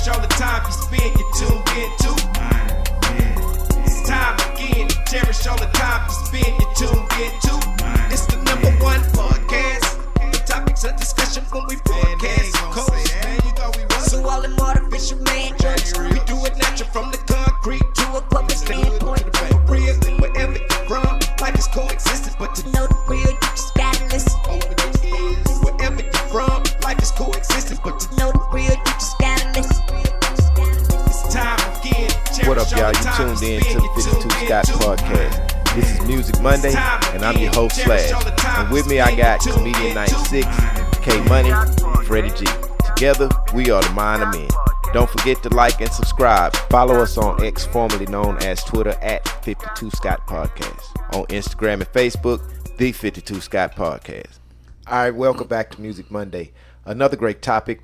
cherish all the time you spend, you tuned in to. It's time again to cherish all the time you spend, you tuned in to. It's the number one podcast. The topics of discussion when we broadcast. So all them artificial man jokes, we do it natural from the concrete to a public standpoint. Real, wherever you're from, life is coexisting, but to know the real, you just gotta listen. Wherever you're from, life is coexisting, but to know the real, you just gotta listen. It's time again. What up, y'all? You tuned in to the 52 Scott Podcast. This is Music Monday, and I'm your host, Slash. And with me, I got Comedian 96, K Money, Freddie G. Together, we are the Mind of Men. Don't forget to like and subscribe. Follow us on X, formerly known as Twitter, at 52 Scott Podcast. On Instagram and Facebook, the 52 Scott Podcast. All right, welcome back to Music Monday. Another great topic.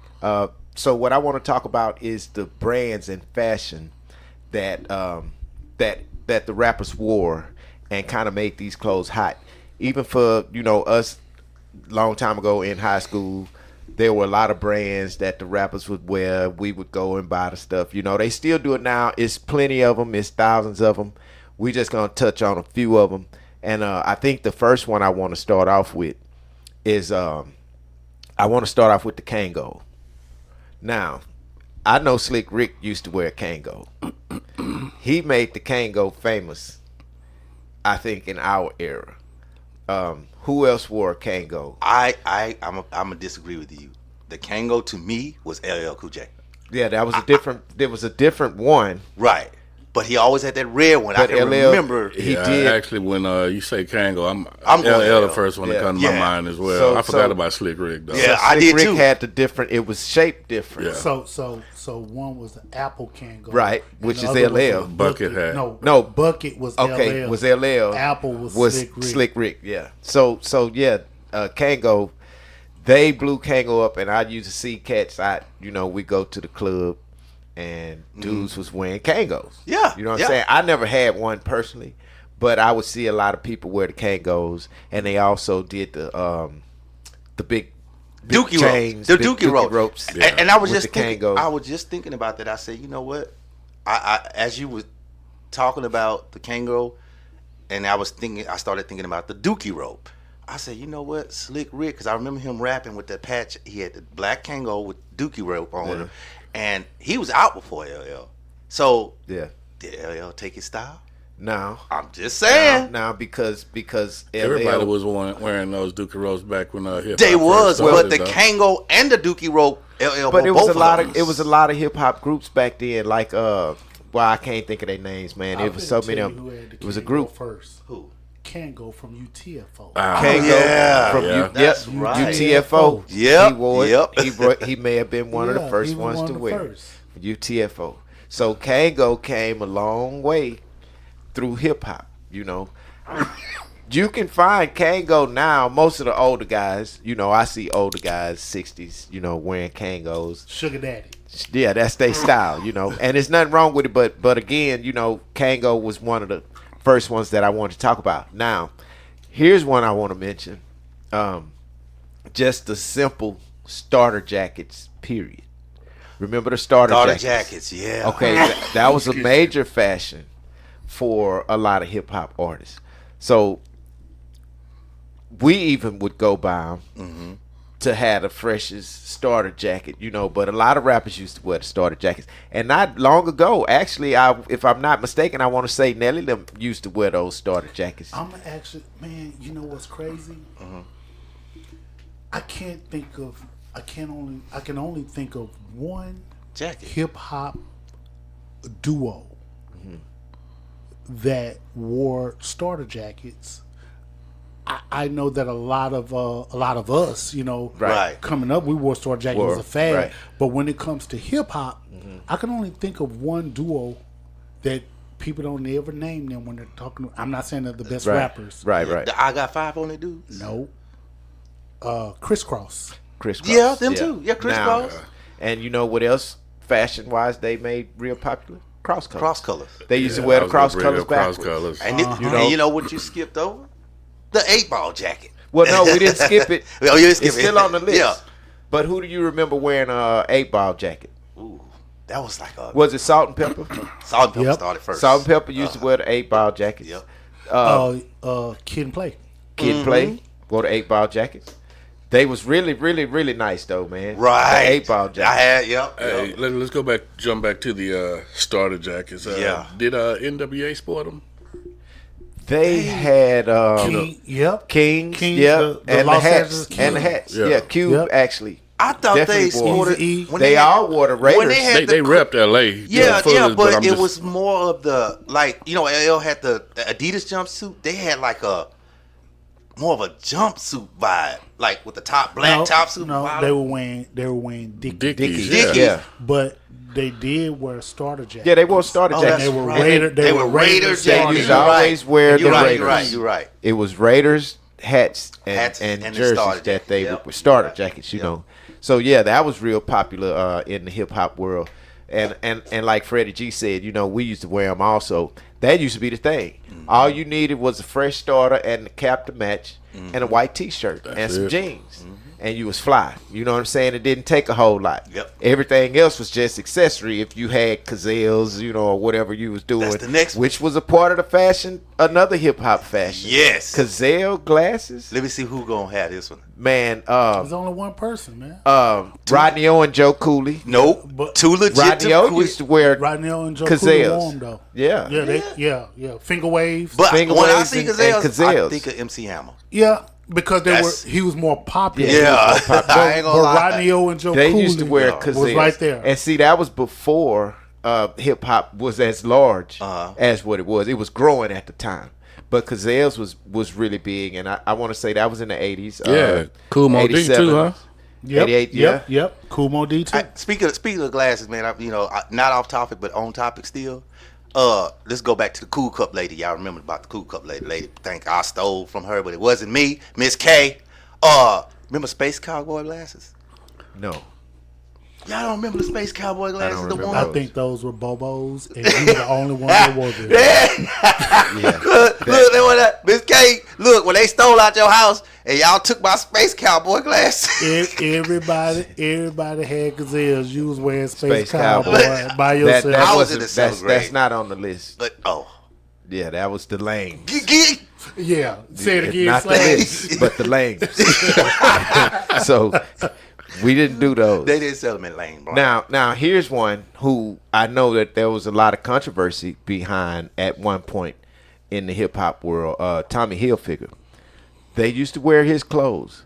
So what I want to talk about is the brands and fashion that that the rappers wore and kind of made these clothes hot. Even for, us long time ago in high school, there were a lot of brands that the rappers would wear. We would go and buy the stuff. They still do it now. It's plenty of them. It's thousands of them. We just going to touch on a few of them. And I think the first one I want to start off with is I want to start off with the Kango. Now, I know Slick Rick used to wear a Kango. He made the Kango famous, I think, in our era. Who else wore a Kango? I'm gonna disagree with you. The Kango to me was LL Cool J. Yeah, that was a different. There was a different one, right? But he always had that red one. But I can remember. He did. Actually, when you say Kango, I'm going LL the first one to come to my mind as well. I forgot about Slick Rick though. Yeah, so I did Slick Rick too. had the different. It was shaped different. Yeah. So one was the Apple Kango, Right, which and is the other was LL. a Bucket hat. No, Bucket was Okay, LL. was LL. Apple was Slick Rick. Yeah. So yeah, Kango. They blew Kango up, and I used to see cats. We go to the club, and dudes was wearing Kangos. Yeah, you know what I'm saying. I never had one personally, but I would see a lot of people wear the Kangos, and they also did the big Dookie chains, ropes. The big Dookie ropes. Yeah. And I was with just the thinking. Kangos. I was just thinking about that. I said, you know what? I as you were talking about the Kango, and I started thinking about the Dookie rope. I said, you know what, Slick Rick, because I remember him rapping with that patch. He had the black Kango with Dookie rope on him, and he was out before LL. So Yeah. did LL take his style? No. I'm just saying. Now because Everybody LL was wearing those Dookie ropes back when hip-hop They was, first started, but the though. Kango and the Dookie rope, LL. But it was both a lot them. of a lot of hip hop groups back then. Like I can't think of their names, man. It was so many of them. It was a group. First. Who? Kango from UTFO. Kango yeah. from Yeah. That's right. UTFO. Yep. He wore it. Yep. He may have been one of the Yeah, first he was ones one to of the wear first. UTFO. So Kango came a long way through hip hop. You can find Kango now. Most of the older guys, I see older guys, 60s, wearing Kangos. Sugar Daddy. Yeah, that's their style, and there's nothing wrong with it. But again, Kango was one of the first ones that I wanted to talk about. Now, here's one I want to mention. Just the simple starter jackets, period. Remember the starter jackets, yeah. Okay, that was a major fashion for a lot of hip hop artists. So we even would go buy them to have the freshest starter jacket, but a lot of rappers used to wear the starter jackets. And not long ago, actually, if I'm not mistaken, I want to say Nelly them used to wear those starter jackets. I'm actually, man, you know what's crazy? I can only think of one Jacket. hip hop duo that wore starter jackets. I know that a lot of us, Right. coming up, we wore starter jackets. It was a fad. Right. But when it comes to hip hop, I can only think of one duo that people don't ever name them when they're talking. I'm not saying they're the best rappers. Right. The I Got Five on it dudes. No. Crisscross. Crisscross. Yeah, them too. Yeah, crisscross. And you know what else, fashion-wise, they made real popular? Cross colors. Cross colors. They used to wear the cross colors cross backwards. colors. And you know what you skipped over? The 8-ball jacket. Well, no, we didn't skip it. Oh, you didn't skip It's it. still on the list. Yeah. But who do you remember wearing a 8-ball jacket? Ooh. That was like a Was it Salt and Pepper? Salt and Pepper Yep. started first. Salt and Pepper used to wear the 8-ball jackets. Yep. Kid and Play. Kid Play wore the 8-ball jackets. They was really, really, really nice though, man. Right. The 8-ball I jackets. had, yep. Hey, yep. let's go back, jump back to the starter jackets. Yeah. Did NWA sport them? They had King, yep. Kings, Kings, yep, the and the Los hats, Angeles Kings. and the hats. Yeah. Yeah, Cube Yep. actually. I thought Definitely they wore sported. Eazy-E. when They had- all wore the Raiders. when they had They the- repped LA. Yeah, but I'm it just- was more of the like LL had the Adidas jumpsuit. They had like a more of a jumpsuit vibe, like with the top black top suit. No, bottom. they were wearing Dickies. Dickies. Dickies. Yeah, But they did wear starter jackets. yeah, they wore starter Oh, jackets. that's They were right. Raider. They were Raider Raiders. They jackets. used You're to always right. wear You're the right, Raiders. You're right. You're right. It was Raiders hats Hats and and the jerseys starter that they jacket. were Yep. starter Right. jackets, you Yep. know. So yeah, that was real popular in the hip hop world. And like Freddie G said, you know, we used to wear them also. That used to be the thing. Mm-hmm. All you needed was a fresh starter and a cap to match and a white T-shirt and some it. jeans. And you was fly. You know what I'm saying? It didn't take a whole lot. Yep. Everything else was just accessory if you had gazelles, you know, or whatever you was doing. That's the next one. which was a part of the fashion, another hip hop fashion. Yes. Gazelle glasses. Let me see who gonna have this one. Man, There's only one person, man. Rodney O and Joe Cooley. Nope. But- Too legit. Rodney to O quit. used to wear Rodney O and Joe Cooley Gazelles. wore 'em, though. Yeah. Yeah. Finger waves. But Finger when I waves see and Gazelles, I Gazelles. think of MC Hammer. Yeah, because That's- he was more popular. Yeah, I ain't But gonna lie. Rodney O and Joe They Cooley used to wear Yeah. Gazelles. was right there. And see, that was before hip hop was as large Uh-huh. as what it was. It was growing at the time. But Gazelles was really big, and I want to say that was in the 80s. Yeah. Cool Mo D 87. too, huh? Yep, 88, yep. Kumo D too. Speaking of glasses, man, not off topic, but on topic still. Let's go back to the Cool Cup lady. Y'all remember about the Cool Cup lady? Think I stole from her, but it wasn't me. Miss K. Remember Space Cowboy glasses? No. Y'all don't remember the Space Cowboy glasses? The remember one. I think those were Bobos, and you were the only one that wore them. Yeah. Look, they were that Miss K. Look, when they stole out your house and y'all took my Space Cowboy glasses. Everybody had Gazelles. You was wearing Space Space Cowboy Cowboy. by yourself. I was in wasn't- the seventh that's grade. not on the list. But Yeah, that was the lane. Yeah, say it again. Not the Slade. list, but the lanes. So we didn't do those. they didn't sell them in Lane, bro. Now here's one who I know that there was a lot of controversy behind at one point in the hip hop world. Tommy Hilfiger. They used to wear his clothes,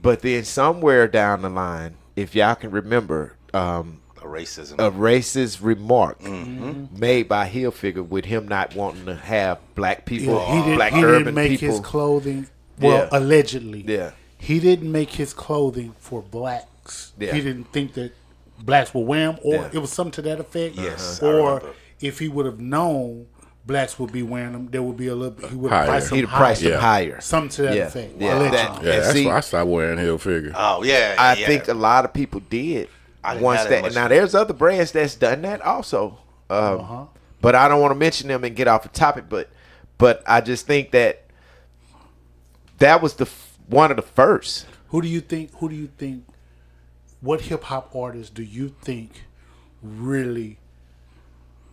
but then somewhere down the line, if y'all can remember, Racism. a racist remark made by Hilfiger with him not wanting to have black people, Yeah, black he urban didn't make people. his clothing. Well, Yeah. allegedly, Yeah. he didn't make his clothing for blacks. Yeah. He didn't think that blacks would wear them, or Yeah. it was something to that effect. Yes, I or remember. if he would have known blacks would be wearing them, there would be a little. He would Higher. have priced them He'd have priced higher. them higher. Something to that Yeah. effect. Yeah. Allegedly. That- Yeah, And that's see- why I stopped wearing Hilfiger. Oh yeah, I yeah. think a lot of people did. I didn't Once have that that, much. now there's other brands that's done that also, but I don't want to mention them and get off the topic. But I just think that was one of the first. Who do you think? What hip hop artists do you think really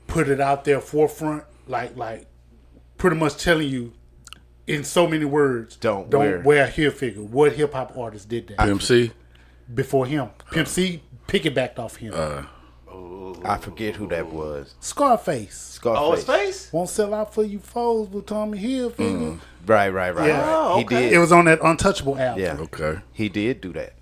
put it out there forefront, like pretty much telling you in so many words, Don't wear Hilfiger? What hip hop artist did that Pimp C. before him? Pimp C piggybacked off him. I forget who that was. Scarface Scarface. Oh, his face. won't sell out for you foes with Tommy Hilfiger. Right. Yeah. Oh, He okay. did. It was on that Untouchable album. Yeah. Okay. He did do that.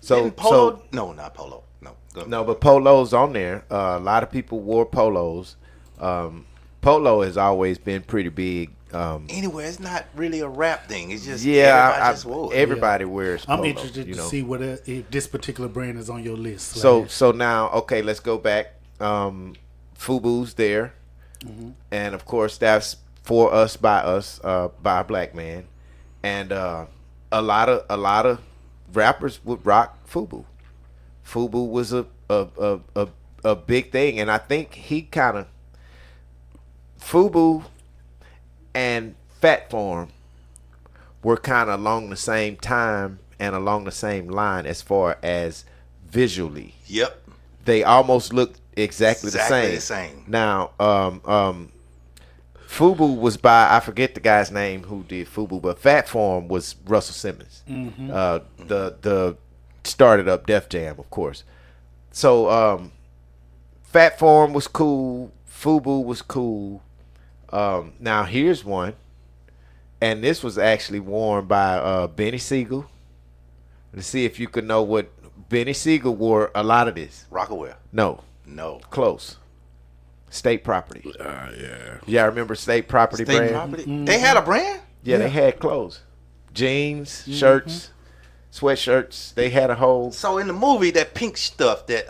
So Didn't Polo? No, not Polo. No. Go. No, but polos on there. A lot of people wore polos. Polo has always been pretty big. Anyway, it's not really a rap thing. It's just Yeah, everybody just wore it. everybody wears. I'm polo, interested you to know. see what if this particular brand is on your list. So now, okay, let's go back. Fubu's there, and of course that's for us by a black man, and a lot of rappers would rock Fubu. Fubu was a big thing, and I think he kind of Fubu and Fat Farm were kind of along the same time and along the same line as far as visually. Yep. They almost looked exactly the the same. same. Now, Fubu was by, I forget the guy's name who did Fubu, but Fat Form was Russell Simmons. The started up Def Jam, of course. So Fat Form was cool. Fubu was cool. Now here's one, and this was actually worn by Benny Siegel. Let's see if you could know what Benny Siegel wore. A lot of this. Rockaware. No, close. State Property. Yeah. Y'all remember State Property brand? Property. They had a brand. Yeah, they had clothes, jeans, shirts, sweatshirts. They had a whole. So in the movie, that pink stuff that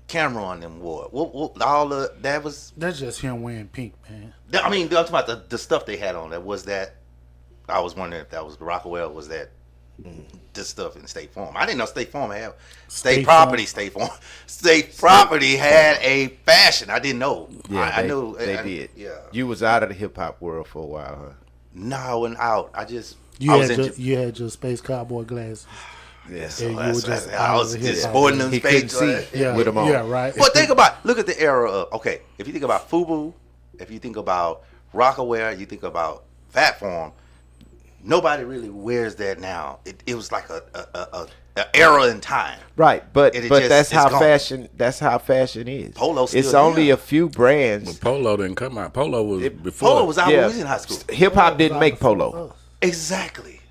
Cameron them wore, what all that was. That's just him wearing pink, man. I mean, I'm talking about the stuff they had on there. Was that? I was wondering if that was Rockaware. Or was that this stuff in State Farm? I didn't know State Farm had State Property. State Farm. State Property had a fashion. I didn't know. Yeah, I knew they did. Yeah. You was out of the hip hop world for a while, huh? No, I wasn't out. I just. You I was had your space cowboy glasses. Yeah, Yeah, you were just I was out of the just hip-hop. sporting them He couldn't space. see with them on. Yeah, right. But think about, look at the era of, okay, if you think about Fubu, if you think about Rockaware, you think about Fat Form, nobody really wears that now. It was like a era in time. Right, but It but just- that's it's how gone. fashion. That's how fashion is. Polo's still It's only here. a few brands. But Polo didn't come out. Polo was before. Polo was out when we was in high school. Hip hop didn't make polo. Exactly.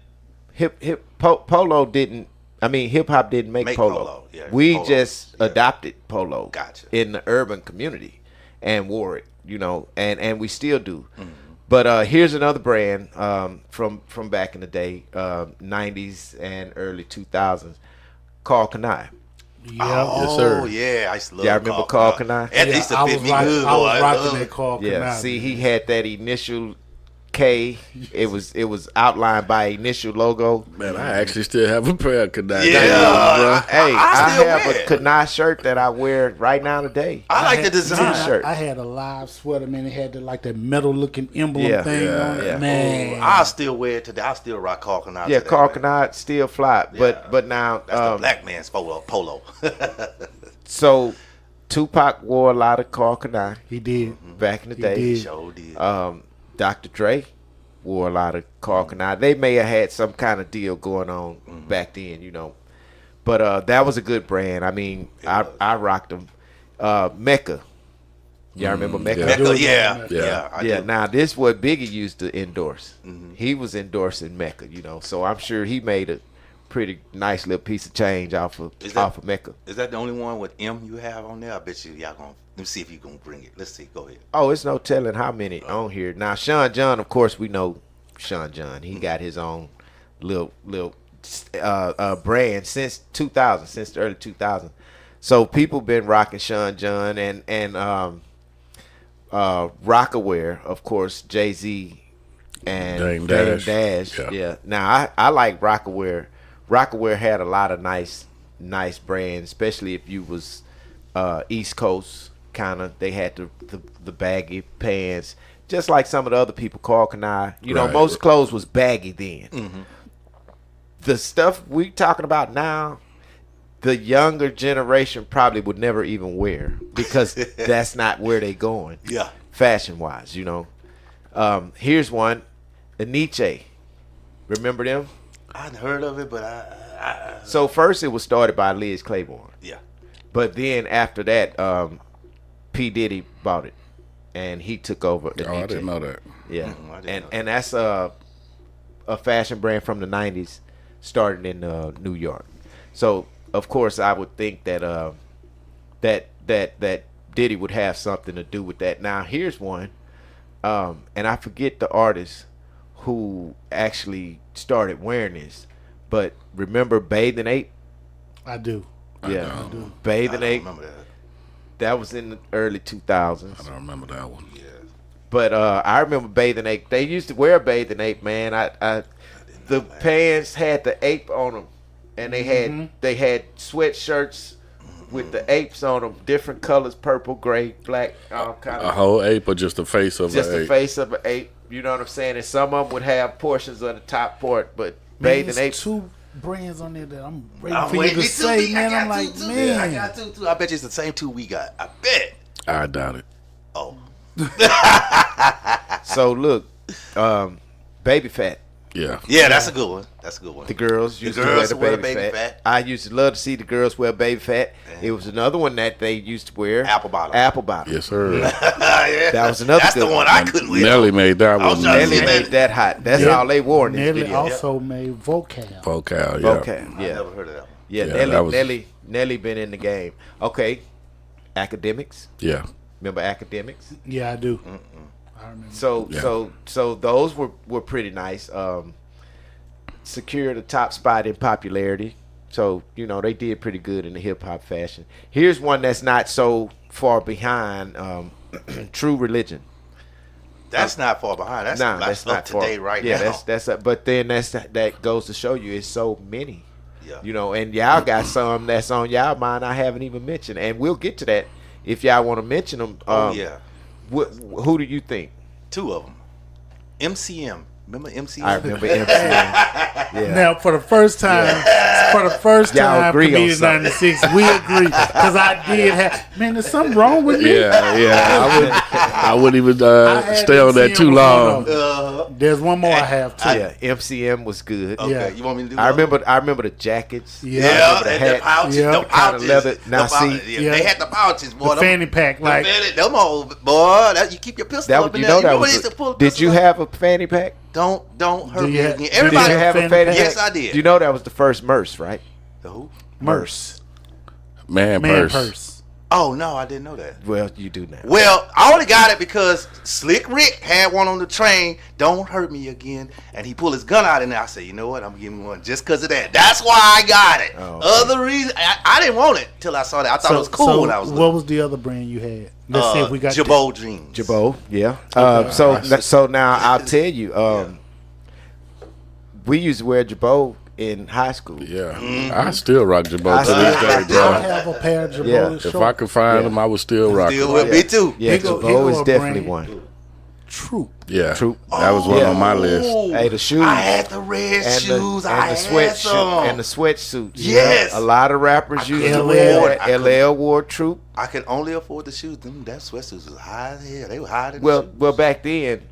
Polo didn't. I mean, hip hop didn't make Make polo. polo, yeah, We polo, just yeah. adopted polo. Gotcha. In the urban community, and wore it. You know, and we still do. But here's another brand from back in the day, 90s and early 2000s, called Kanai. Yeah. Yes, sir. Oh, yeah. I used to love Y'all remember Carl Kanai? That used to I fit was me like, good, I boy. was rocking that Love- Carl Yeah, Kanai. see, he had that initial K. It was outlined by initial logo. Man, I actually still have a pair of Kanai. Yeah. Hey, I I still have wear a Kanai shirt that I wear right now today. I like the had- design. T-shirt. I had a live sweater, man. It had like that metal looking emblem Yeah, thing on it. yeah. Man. I'll still wear it today. I'll still rock Carl Kanai Yeah, today, Carl man. Kanai still fly, Yeah. but now That's the black man's polo. so Tupac wore a lot of Carl Kanai He did. back in the He day. did. Sure did. Dr. Dre wore a lot of Carl Kanai. They may have had some kind of deal going on back then, you know. But that was a good brand. I mean, I rocked them. Mecca. Y'all remember Mecca? yeah. Mecca, yeah. Yeah. Yeah. I Yeah, do. now this is what Biggie used to endorse. He was endorsing Mecca, you know. So I'm sure he made a pretty nice little piece of change off of Mecca. Is that the only one with M you have on there? I bet y'all gonna. Let me see if you gonna bring it. Let's see. Go ahead. Oh, it's no telling how many on here. Now Sean John, of course, we know Sean John. He got his own little brand since 2000, since the early 2000s. So people been rocking Sean John and Rockaware, of course, Jay-Z and Dame Dame Dash. Dash. Yeah. Yeah. Now I like Rockaware. Rockaware had a lot of nice brands, especially if you was East Coast kind of. They had the baggy pants, just like some of the other people. Carl Kanai, you know, Right. most clothes was baggy then. The stuff we talking about now, the younger generation probably would never even wear because that's not where they going. Yeah. Fashion wise, you know. Here's one, Aniche. Remember them? I'd heard of it, but I So first it was started by Liz Claiborne, yeah. but then after that, P Diddy bought it, and he took over. Oh, I didn't know that. Yeah, I didn't know and that's a fashion brand from the '90s, started in New York. So of course I would think that that Diddy would have something to do with that. Now here's one, and I forget the artist who actually started wearing this, but remember Bathing Ape? I do. Yeah, don't. Bathing I Ape. remember that. That was in the early 2000s. I don't remember that one. Yeah. But I remember Bathing Ape. They used to wear Bathing Ape, man. The pants had the ape on them, and they had sweatshirts with the apes on them, different colors, purple, gray, black, all kind A of. whole ape or just the face of Just an the ape? face of an ape. You know what I'm saying? And some of them would have portions of the top part, but Man, Bathing Ape. it's too brands on there that I'm I'm waiting for you waiting to to say, see. man. I I'm got like, two, too. man. Yeah, I got two too. I bet you it's the same two we got. I bet. I doubt it. Oh, So look, baby fat. Yeah. yeah, that's a good one. That's a good one. The girls used girls to wear the baby, fat. I used to love to see the girls wear baby fat. It was another one that they used to wear. Apple bottom. Apple bottom. Yes, sir. Yeah. That was another That's good the one one. I couldn't wear. Nelly made that I was one. trying to Nelly see made that hot. That's Yeah. all they wore in this Nelly video. also made Vocal. Vocal, yeah. Okay, I yeah. never heard of that one. Yeah, Yeah, that was- Nelly been in the game. Okay, Academics. Yeah. Remember Academics? Yeah, I do. I remember. So Yeah. so those were pretty nice. Secured a top spot in popularity. So, you know, they did pretty good in the hip hop fashion. Here's one that's not so far behind, True Religion. That's not far behind. That's, Nah, that's that's up not to far. date right yeah, now. that's but then that goes to show you it's so many. Yeah. You know, and y'all got some that's on y'all mind I haven't even mentioned, and we'll get to that if y'all want to mention them. Oh, yeah. Who do you think? Two of them. MCM. Remember MCM? I remember MCM. Yeah. Now, for the first time, Y'all agree on Comedian something. 96, we agree. Because I did have, man, there's something wrong with me. Yeah. I wouldn't even had stay on that MCM too before, long. though. There's one more I have, too. Yeah, MCM was good. Okay, Yeah. you want me to do I that? remember the jackets. Yeah. Yeah, I remember the and hat. the pouches. Yeah. The Kinda pouches. leather. The Now, pouches. see- Yeah, Yeah. they had the pouches, boy. The fanny pack, like, them old, boy. That, you keep your pistol That up in you there. know that remember was. they used to pull the Did pistol you up? have a fanny pack? Don't hurt Do me you have- again. did Everybody Did you have a fanny pack? Yes, I did. You know that was the first Merce, right? The who? Merce. Man Man purse. purse. Oh no, I didn't know that. Well, you do now. Well, I only got it because Slick Rick had one on the train. Don't hurt me again. And he pulled his gun out, and I said, you know what? I'm giving one just because of that. That's why I got it. Oh, okay. Other reason, I didn't want it till I saw that. I thought it was cool when I was what little. was the other brand you had? Let's see if we got Jabot Dreams. Jabot, yeah. So now I'll tell you. We used to wear Jabot in high school. Yeah. I still rock Jabot I to this still day, rock I bro. have a pair of Jabot Yeah. shorts. If I could find them, I would still rock Still them. with me too. Yeah, Here go Jabot is a definitely brand. one. Troop. Yeah. True. That was one Yeah. on my list. Ooh, Hey, the shoes. I had the red shoes. I had some. and the sweatsuits. Yes. A lot of rappers used to LL. wear I LL wore Troop. I could only afford the shoes. Them that sweatsuits was high as hell. They were higher than the Well, shoes. well, back then,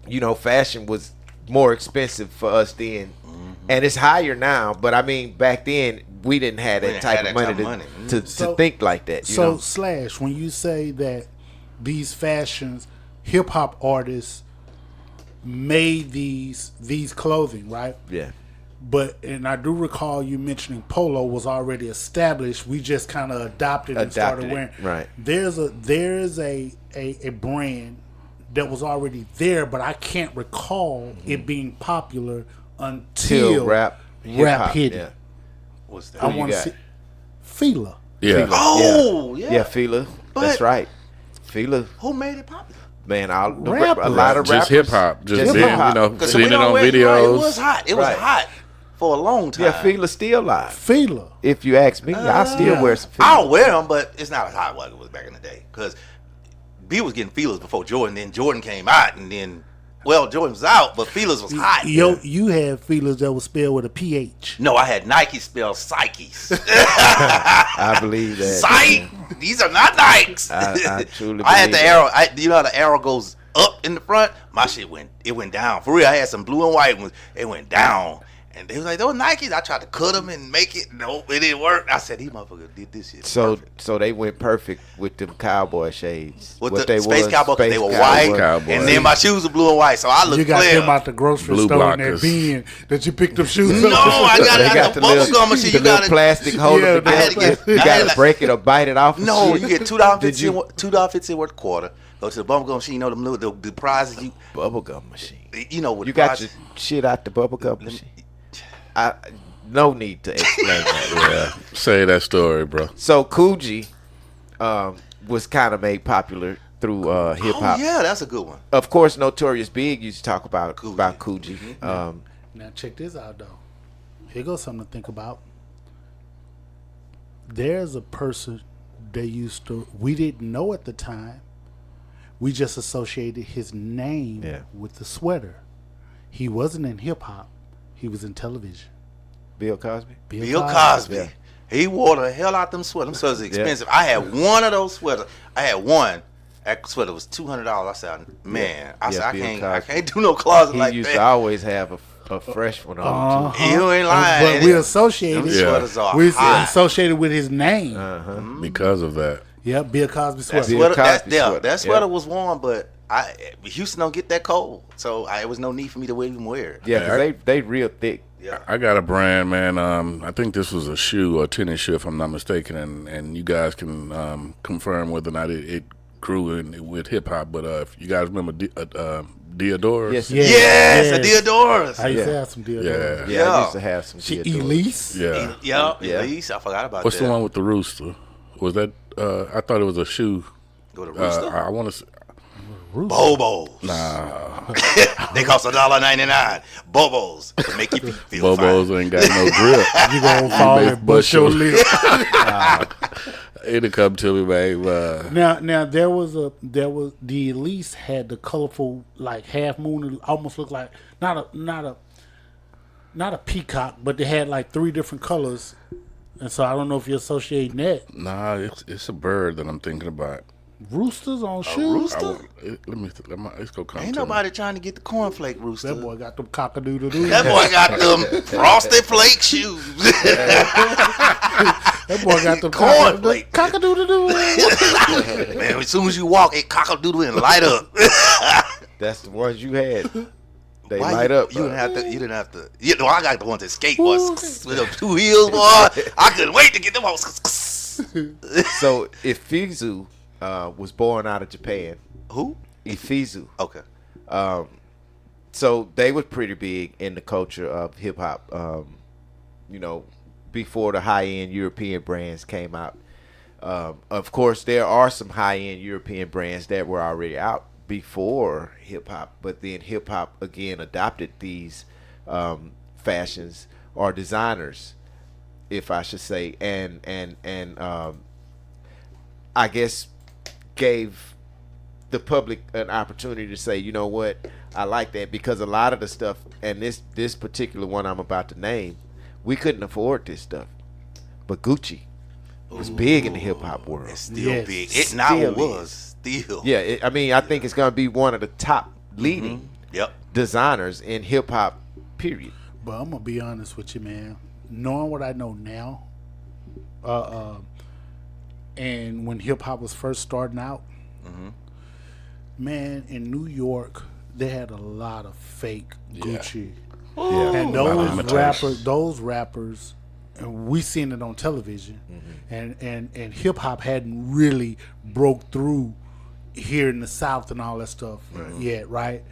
you know, fashion was more expensive for us then, and it's higher now. But I mean, back then we didn't have We that didn't type have of that money, type of money. to So- think like that. You So know? Slash, when you say that these fashions, hip hop artists made these clothing, right? Yeah. But and I do recall you mentioning polo was already established. We just kind of adopted and started Adopted it, wearing. right. There is a brand that was already there, but I can't recall it being popular until Till rap hip-hop, hit yeah. it. What's that? I you want to got? see Fila. Yeah. Oh, yeah. Yeah, Fila. That's But- right. Fila, Who made it popular? man, Rappers. a lot of rappers. Just hip hop. Just being, hip-hop. you know, 'Cause seeing we it don't on wear- videos. It was hot. It was Right. hot for a long time. Yeah, Fila's still live. Fila. If you ask me, I still yeah. wear some I Fila. don't wear them, but it's not as hot as it was back in the day. Because B was getting feelers before Jordan. Then Jordan came out, and then, well, Jordan was out, but feelers was hot. Yo, you had feelers that was spelled with a PH. No, I had Nike spelled Psyches. I believe that. Psych. These are not Nikes. I truly I had believe the arrow. You know how the arrow goes up in the front? My shit went down. For real, I had some blue and white ones. It went down. And they was like, those Nikes. I tried to cut them and make it. Nope, it didn't work. I said, these motherfuckers did this shit. So perfect. so they went perfect with them cowboy shades. With What the they Space was, Cowboy, 'cause Space they were Cowboy. white. Cowboy. And then my shoes were blue and white, so I looked You got clear. them out the grocery Blue store in that blockers. bin that you picked them shoes No, up. I got They it. got The the little, bubblegum machine. the You little got it. plastic holder Yeah, together. I had to get- You I got had to to- break it or bite it off. and No, shit. you get $2.50. Did you- $2.50 worth a quarter. Go to the bubblegum machine. You know them little the prizes you. bubblegum machine. You know what You the got prizes. your shit out the bubblegum machine. No need to explain that. Yeah. Say that story, bro. So Coogee was kind of made popular through hip Oh hop. yeah, that's a good one. Of course, Notorious Big used to talk about Coogee. Coogee. Now check this out though. Here goes something to think about. There's a person we didn't know at the time. We just associated his name with the sweater. He wasn't in hip hop. He was in television. Bill Cosby. Bill Cosby. Yeah. He wore the hell out them sweaters. Them sweaters expensive. I had one of those sweaters. I had one. That sweater was $200. I said, man, I can't do no closet like that. He used to always have a fresh one on too. You ain't lying. But we associated. Sweaters are We hot. associated with his name. Because of that. Yeah, Bill Cosby sweater. That sweater was warm, but Houston don't get that cold, so it was no need for me to even wear it. Yeah, because they real thick. Yeah. I got a brand, man. I think this was a shoe or a tennis shoe, if I'm not mistaken, and you guys can confirm whether or not it grew with hip hop. But if you guys remember Deodoras, Yes, the Deodoras. I used to have some Deodoras. Yeah, I used to have some Deodoras. Elise. Elise. I forgot about What's that. the one with the rooster? Was that? I thought it was a shoe. Go to Rooster. I want to say. Bobos. Nah. They cost $1.99. Bobos to make you feel Bobos fine. ain't got no grip. You gonna fall and bust your lip. It'll come to me, babe. Now there was the Elise had the colorful like half moon. It almost looked like not a peacock, but they had like 3 different colors. And so I don't know if you're associating that. Nah, it's a bird that I'm thinking about. Roosters on shoes. Rooster? Let's go come. Ain't nobody trying to get the cornflake rooster. That boy got them cock-a-doodle-doo. That boy got them frosted flake shoes. That boy got them Cornflake. cock-a-doodle-doo. Man, as soon as you walk, it cock-a-doodle and light up. That's the ones you had. They Why light up. You didn't have to. You know, I got the ones that skateboards with them 2 heels, boy. I couldn't wait to get them. So Ifizu was born out of Japan. Who? Ifizu. Okay. So they were pretty big in the culture of hip hop. Before the high end European brands came out. Of course, there are some high end European brands that were already out before hip hop, but then hip hop again adopted these fashions or designers, if I should say, and I guess gave the public an opportunity to say, you know what, I like that, because a lot of the stuff, and this particular one I'm about to name, we couldn't afford this stuff, but Gucci was big in the hip hop world. It's still big. It now was. Still. Yeah, I think it's gonna be one of the top leading designers in hip hop. Period. But I'm gonna be honest with you, man. Knowing what I know now, and when hip hop was first starting out, man, in New York they had a lot of fake Gucci, and those rappers. And we seen it on television, and hip hop hadn't really broke through here in the South and all that stuff yet, right?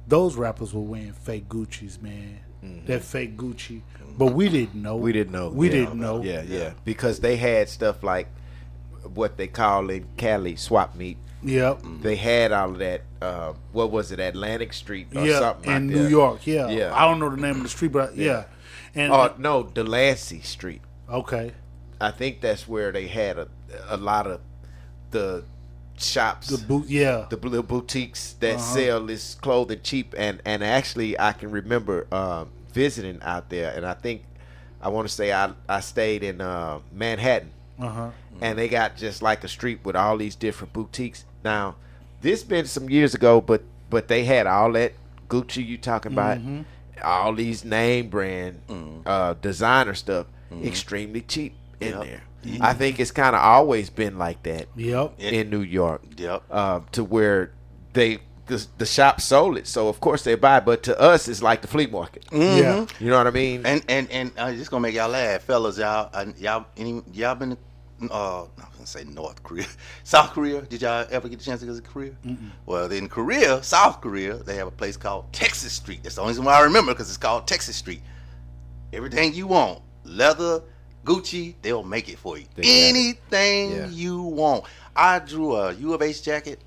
Those rappers were wearing fake Gucci's, man. That fake Gucci, but we didn't know. We didn't know. Yeah. Because they had stuff like what they call in Cali swap meet. Yep. They had all of that. What was it, Atlantic Street or something in like New that. York. Yeah. I don't know the name of the street, but And no, Delancey Street. Okay. I think that's where they had a lot of the shops, the little boutiques that sell this clothing cheap, and actually I can remember visiting out there, and I want to say I stayed in Manhattan, and they got just like a street with all these different boutiques. Now this been some years ago, but they had all that Gucci you talking about, all these name brand designer stuff, extremely cheap in there. I think it's kind of always been like that in New York, to where the shop sold it, so of course they buy it, but to us it's like the flea market. You know what I mean? And I'm just gonna make y'all laugh, fellas. Y'all been to I'm gonna say North Korea, South Korea? Did y'all ever get a chance to go to Korea? Well, in Korea, South Korea, they have a place called Texas Street. That's the only reason why I remember, because it's called Texas Street. Everything you want, leather, Gucci, they'll make it for you. Anything you want. I drew a U of H jacket.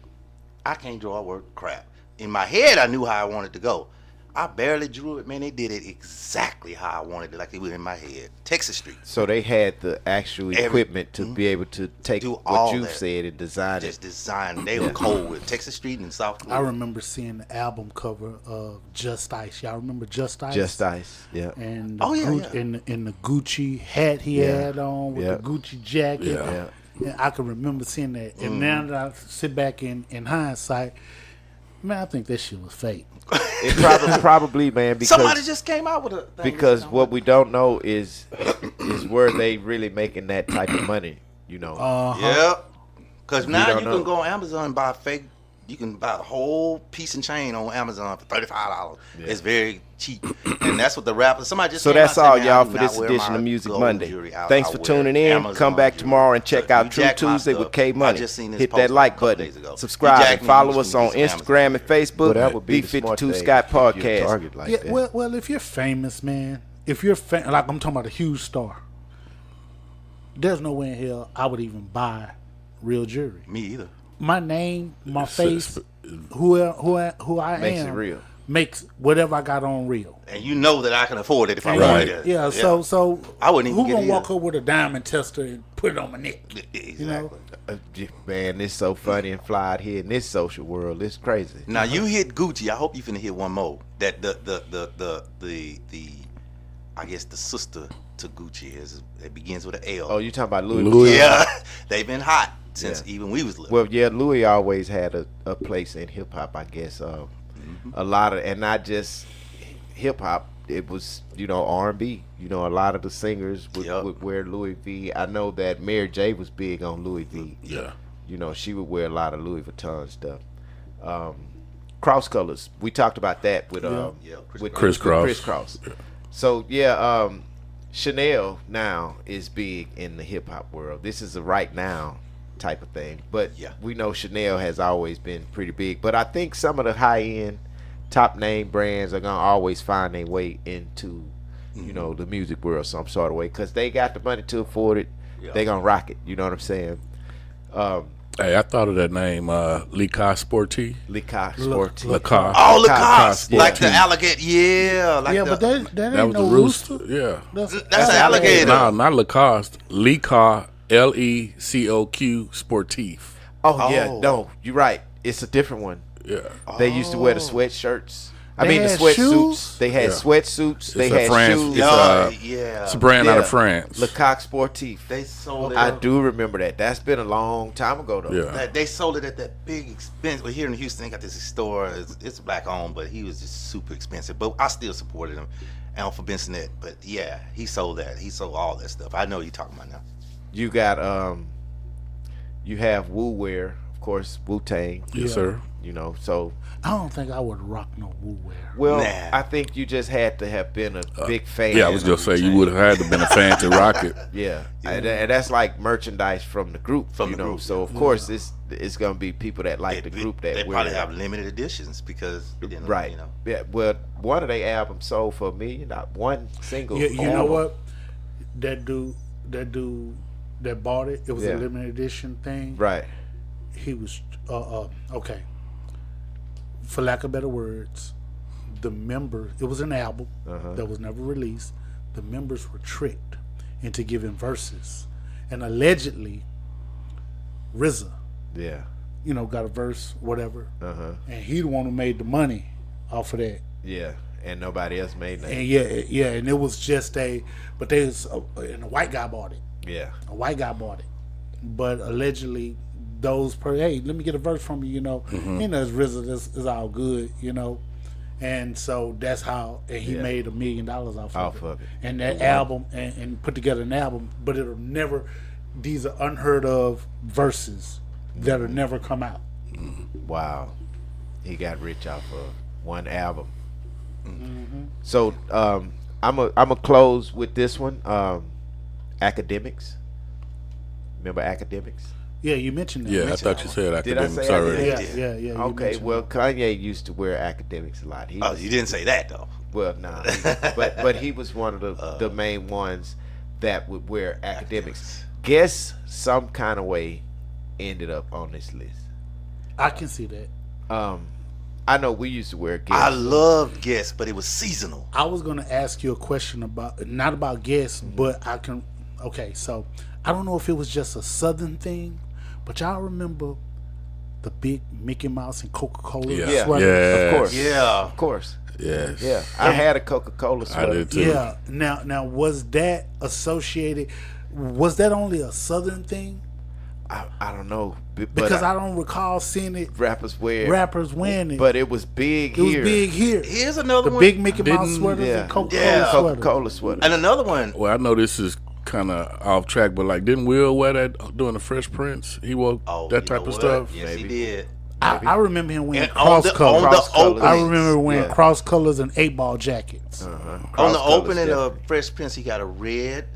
I can't draw a word crap. In my head, I knew how I wanted to go. I barely drew it, man. They did it exactly how I wanted it, like it was in my head. Texas Street. So they had the actual equipment to be able to take Do what all you that. said and design Just it. design. They were cold with Texas Street and South I Florida. remember seeing the album cover of Just Ice. Y'all remember Just Ice? Just Ice, yeah. And Oh, yeah, yeah. And the Gucci hat he Yeah. had on with Yeah. the Gucci jacket. Yeah. And I can remember seeing that. And now that I sit back in hindsight, man, I think that shit was fake. It probably, man, Somebody because just came out with a thing. because what we don't know is where they really making that type of money. You know, Yeah. Because now don't you know. can go on Amazon and buy fake. You can buy a whole piece and chain on Amazon for $35. It's very cheap, and that's what the rappers. Somebody just so came out that's and said, all, "Man, I y'all, do for not this wear edition my of Music gold Monday. jewelry. Thanks I for wear tuning in. Amazon Come back jewelry." tomorrow and check So out you True jack my Tuesday stuff. with K I Money. just seen this Hit post that like a couple button, days ago. subscribe, You jack and me, follow you us can on get some Instagram and Amazon. Facebook. Well, that would be be the smart 52 thing Scott if you're Podcast. targeted like Yeah, that. well, if you're famous, man, if you're like I'm talking about a huge star, there's no way in hell I would even buy real jewelry. Me either. My name, my It's- face, who I Makes am, it real. makes whatever I got on real. And you know that I can afford it if I And wanted yeah, it. yeah, so I wouldn't even who get gonna it walk either. up with a diamond tester and put it on my neck? Exactly. You know, Man, it's so funny and fly out here in this social world. It's crazy. Now you hit Gucci. I hope you finna hit one more. That the I guess the sister to Gucci is. It begins with an L. Oh, you talking about Louis? Louis. Vuitton? Yeah, they've been hot since Yeah. even we was little. Well, yeah, Louis always had a place in hip hop, I guess. A lot of, and not just hip hop. It was, R&B. A lot of the singers would wear Louis V. I know that Mary J was big on Louis V. Yeah. She would wear a lot of Louis Vuitton stuff. Cross colors. We talked about that with Criss Cross. Criss Cross. So yeah, Chanel now is big in the hip hop world. This is a right now type of thing, but Yeah. we know Chanel has always been pretty big. But I think some of the high end, top name brands are gonna always find their way into, the music world some sort of way, because they got the money to afford it. Yeah. They gonna rock it. You know what I'm saying? Hey, I thought of that name, Lacoste Sporty. Lacoste Sportif. Lacoste. Oh, Lacoste, Lacoste, like the yeah. alligator. Yeah, like yeah, the, but that That ain't was no the rooster. rooster. Yeah. that's an alligator. No, not Lacoste. Lecoq, Lecoq Sportif. Oh yeah, Oh. no, you're right. It's a different one. Yeah. They used to wear the sweatshirts. I They mean the had sweatsuits. shoes? They had Yeah. sweatsuits. They It's a had France- shoes. it's Yeah, It's a brand out Yeah. of France. Lecoq Sportif. they sold it. I do remember that. That's been a long time ago though. Yeah. They sold it at that big expense. Well, here in Houston, they got this store. It's black owned, but he was just super expensive. But I still supported him. Alpha Bensonet. But yeah, he sold that. He sold all that stuff. I know what you're talking about now. You got you have Wu Wear, of course, Wu Tang. Yes, sir. So I don't think I would rock no Wu wear. well, Nah. I think you just had to have been a big fan. Yeah, I was of just say you Wu-Tang. would have had to been a fan to rock it. Yeah, and that's like merchandise from the group. From the group, So of course it's gonna be people that like the group that they wear probably that. have limited editions because it didn't, Right. You know. Yeah. Well, one of their albums sold for $1 million. One single. You know album. what? That dude that bought it. It was Yeah. a limited edition thing. Right. He was okay. For lack of better words, the members. It was an album that was never released. The members were tricked into giving verses, and allegedly, RZA, Yeah. got a verse, whatever, Uh-huh. and he the one who made the money off of that. Yeah. And nobody else made that. And yeah, and it was just but and a white guy bought it. Yeah. A white guy bought it, but allegedly hey, let me get a verse from you. It's RZA. This is all good. And so that's how, and he Yeah. made $1 million off Off of of it. And that album, and put together an album, but it'll never. These are unheard of verses that'll never come out. Wow. He got rich off of one album. So I'm a close with this one. Academics. Remember Academics? Yeah, you mentioned that. Yeah, I thought you said Did I academics say I already. did? Yeah. You Okay, mentioned well, that. Kanye used to wear Academics a lot. He Oh, was, you didn't say that though. well, no, but he was one of the main ones that would wear Academics. Guess some kind of way ended up on this list. I can see that. I know we used to wear Guess. I love Guess, but it was seasonal. I was gonna ask you a question about not about Guess, but I can. Okay, so I don't know if it was just a Southern thing, but y'all remember the big Mickey Mouse and Coca-Cola Yeah. sweater? Of course. Yeah. Of course. Yes. Yeah. I had a Coca-Cola sweater. I did too. Yeah. Now, was that associated? Was that only a Southern thing? I don't know. But Because I don't recall seeing it. rappers wear. Rappers wearing it. But it was big it was here. big here. Here's another The one. big Mickey Mouse Didn't- sweaters Yeah. and Coca-Cola Yeah. sweaters. Coca-Cola sweater. And another one. Well, I know this is kind of off track, but like, didn't Will wear that during the Fresh Prince? He wore Oh, that you type know of what? stuff. Yes, Maybe. he did. I remember him wearing And on cross the colors. Cross colors. I remember wearing Yeah. cross colors and 8-ball jackets. On the Cross opening colors, of Fresh Prince, he got a red.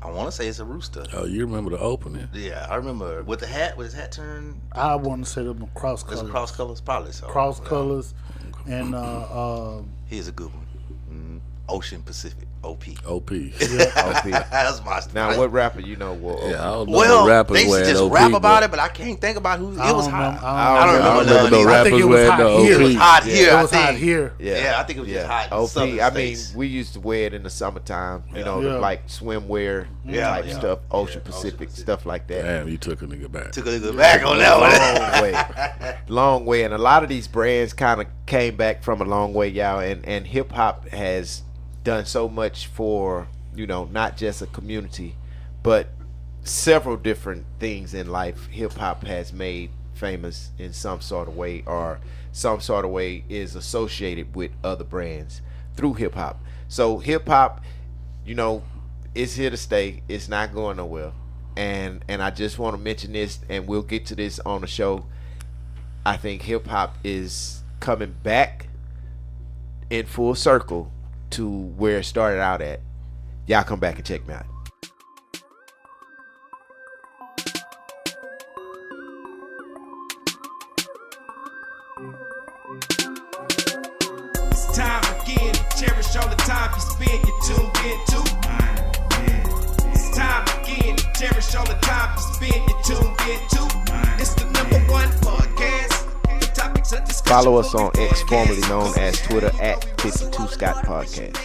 I want to say it's a rooster. Oh, you remember the opening? Yeah, I remember with the hat. With his hat turned, I want to say them cross there's colors. cross colors, probably so. Cross Yeah. colors, and Here's a good one. Ocean Pacific. OP. OP. OP. That's my Now, what rapper you know wore? Yeah, I don't know Well, no rappers they used to wearing just OP, rap but about it, but I can't think about who. It I was don't hot. remember- I don't remember remember none no either. I think rappers it was wearing hot the here. It was OP. hot here. it I was hot think. here. Yeah, I think it was just hot. in OP. southern I mean, states. we used to wear it in the summertime. You know, Yeah. like swimwear Yeah, type yeah. stuff, Ocean Ocean Pacific, Pacific. stuff like that. Damn, you took a nigga back. Took a little back on that one. Long way, and a lot of these brands kind of came back from a long way, y'all. And hip hop has done so much for, you know, not just a community, but several different things in life. Hip hop has made famous in some sort of way, or some sort of way is associated with other brands through hip hop. So hip hop, you know, is here to stay. It's not going nowhere. And I just want to mention this, and we'll get to this on the show. I think hip hop is coming back in full circle to where it started out at. Y'all come back and check me out. It's time again to cherish all the time you spend. You tuned into. It's time again to cherish all the time you spend. You tuned into. It's the #1 podcast. The topics of discussion. Follow us will on be X, formerly broadcast. known as Twitter, at 52 Scott Podcast.